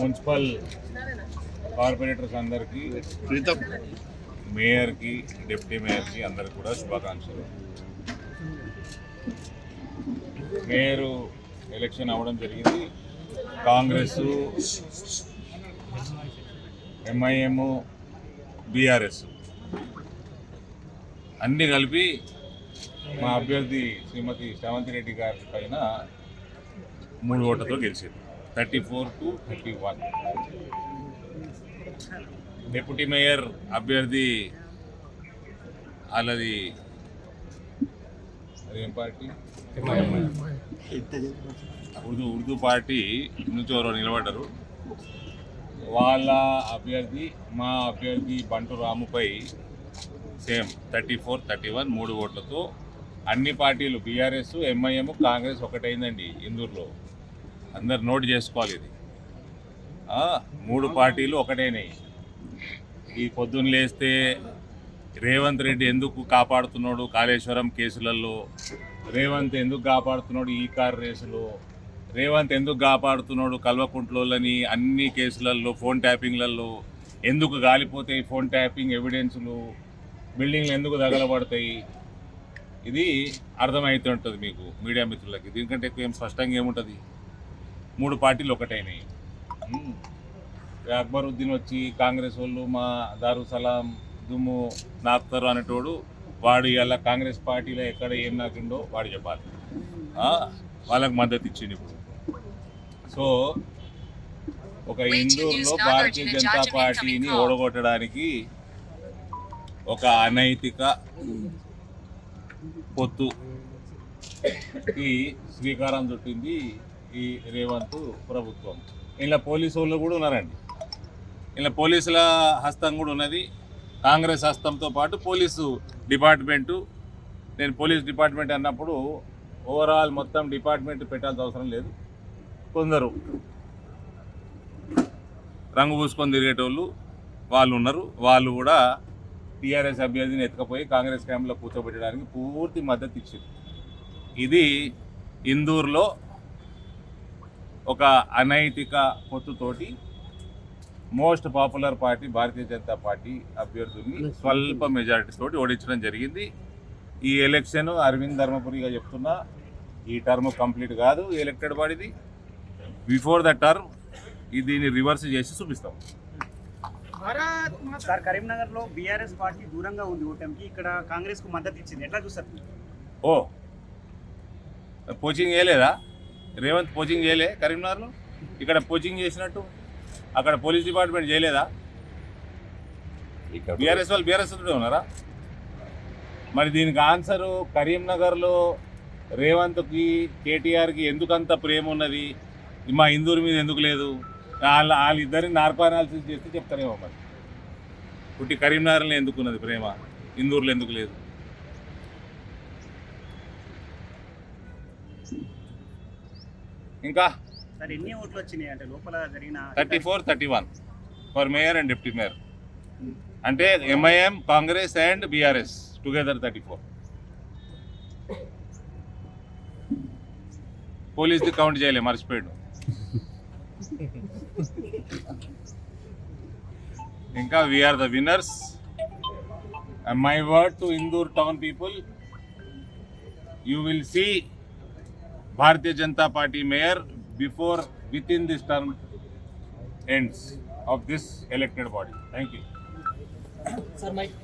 Municipal corporators అందరికీ, మేయర్కి, deputy మేయర్కి అందరికి కూడా శుభాకాంక్షలు. మేయర్ ఎలక్షన్ అవ్వడం జరిగింది. కాంగ్రెస్, ఎంఐఎం, బీఆర్ఎస్ అన్నీ కలిపి మా అభ్యర్థి శ్రీమతి శ్రావంతి రెడ్డి గారి పైన 3 ఓట్లతో గెలిచింది, 34-31. డిప్యూటీ మేయర్ అభ్యర్థి వాళ్ళది అదేం పార్టీ, ఉర్దూ పార్టీ నుంచి ఎవరో నిలబడ్డారు. వాళ్ళ అభ్యర్థి మా అభ్యర్థి బంటు రాముపై సేమ్ 34-31 3 ఓట్లతో అన్ని పార్టీలు బీఆర్ఎస్, ఎంఐఎం, కాంగ్రెస్ ఒకటైందండి ఇందూరులో. అందరు నోట్ చేసుకోవాలి, ఇది 3 పార్టీలు ఒకటైనాయి. ఈ పొద్దున్న లేస్తే రేవంత్ రెడ్డి ఎందుకు కాపాడుతున్నాడు కాళేశ్వరం కేసులలో, రేవంత్ ఎందుకు కాపాడుతున్నాడు ఈ కార్ రేసులో, రేవంత్ ఎందుకు కాపాడుతున్నాడు కల్వకుంట్లోని అన్ని కేసులలో, ఫోన్ ట్యాపింగ్లలో ఎందుకు గాలిపోతాయి ఫోన్ ట్యాపింగ్ ఎవిడెన్సులు, బిల్డింగ్లు ఎందుకు తగలబడతాయి, ఇది అర్థమవుతుంటుంది మీకు మీడియా మిత్రులకి. దీనికంటే ఎక్కువ ఏం స్పష్టంగా ఏముంటుంది. 3 పార్టీలు ఒకటైనాయి. అక్బరుద్దీన్ వచ్చి కాంగ్రెస్ వాళ్ళు మా దారుసలాం దుమ్ము నాకుతారు అనేటోడు, వాడు ఇలా కాంగ్రెస్ పార్టీలో ఎక్కడ ఏం నాకిండో వాడు చెప్పాలి. వాళ్ళకి మద్దతు ఇచ్చింది ఇప్పుడు. సో ఒక ఇందూరులో భారతీయ జనతా పార్టీని ఓడగొట్టడానికి ఒక అనైతిక పొత్తుకి శ్రీకారం చుట్టింది ఈ రేవంత్ ప్రభుత్వం. ఇలా పోలీసు వాళ్ళు కూడా ఉన్నారండి, ఇలా పోలీసుల హస్తం కూడా ఉన్నది. కాంగ్రెస్ హస్తంతో పాటు పోలీసు డిపార్ట్మెంటు, నేను పోలీస్ డిపార్ట్మెంట్ అన్నప్పుడు ఓవరాల్ మొత్తం డిపార్ట్మెంట్ పెట్టాల్సిన అవసరం లేదు. కొందరు రంగు పూసుకొని తిరిగేటోళ్ళు వాళ్ళు ఉన్నారు. వాళ్ళు కూడా టీఆర్ఎస్ అభ్యర్థిని ఎత్తుకపోయి కాంగ్రెస్ క్యాంప్లో కూర్చోబెట్టడానికి పూర్తి మద్దతు ఇచ్చింది. ఇది ఇందూరులో ఒక అనైతిక పొత్తుతోటి most popular party Bharatiya Janata party అభ్యర్థుల్ని స్వల్ప మెజారిటీ తోటి ఓడించడం జరిగింది. ఈ ఎలక్షన్ అరవింద్ ధర్మపురిగా చెప్తున్నా, ఈ టర్మ్ కంప్లీట్ కాదు ఎలక్టెడ్ బాడీది. బిఫోర్ ద టర్మ్ దీన్ని రివర్స్ చేసి చూపిస్తాం. సార్, కరీంనగర్లో బీఆర్ఎస్ పార్టీ దూరంగా ఉంది ఓటమికి, ఇక్కడ కాంగ్రెస్కు మద్దతు ఇచ్చింది, ఎట్లా చూస్తారు? కోచింగ్ చేయలేదా రేవంత్? కోచింగ్ చేయలే కరీంనగర్లో? ఇక్కడ కోచింగ్ చేసినట్టు అక్కడ పోలీస్ డిపార్ట్మెంట్ చేయలేదా? బీఆర్ఎస్ వాళ్ళు బీఆర్ఎస్ ఉన్నారా? మరి దీనికి ఆన్సరు కరీంనగర్లో రేవంత్కి, కేటీఆర్కి ఎందుకంత ప్రేమ ఉన్నది, మా ఇందూరు మీద ఎందుకు లేదు? వాళ్ళిద్దరిని నార్కో అనాలిసిస్ చేస్తే చెప్తారేమో. మరి పుట్టి కరీంనగర్లో ఎందుకున్నది ప్రేమ, ఇందూరులో ఎందుకు లేదు? ఇంకా ఎన్ని ఓట్లు వచ్చినాయి అంటే లోపల జరిగిన? 34-31 for mayor and deputy mayor. అంటే MIM, Congress and BRS together 34. పోలీస్ది కౌంట్ చేయలే, మర్చిపోయాడు. ఇంకా we are the winners. My word to Indur town people, you will see Bharatiya Janata Party mayor within this term ends of this elected body. Thank you. Sir, Mike.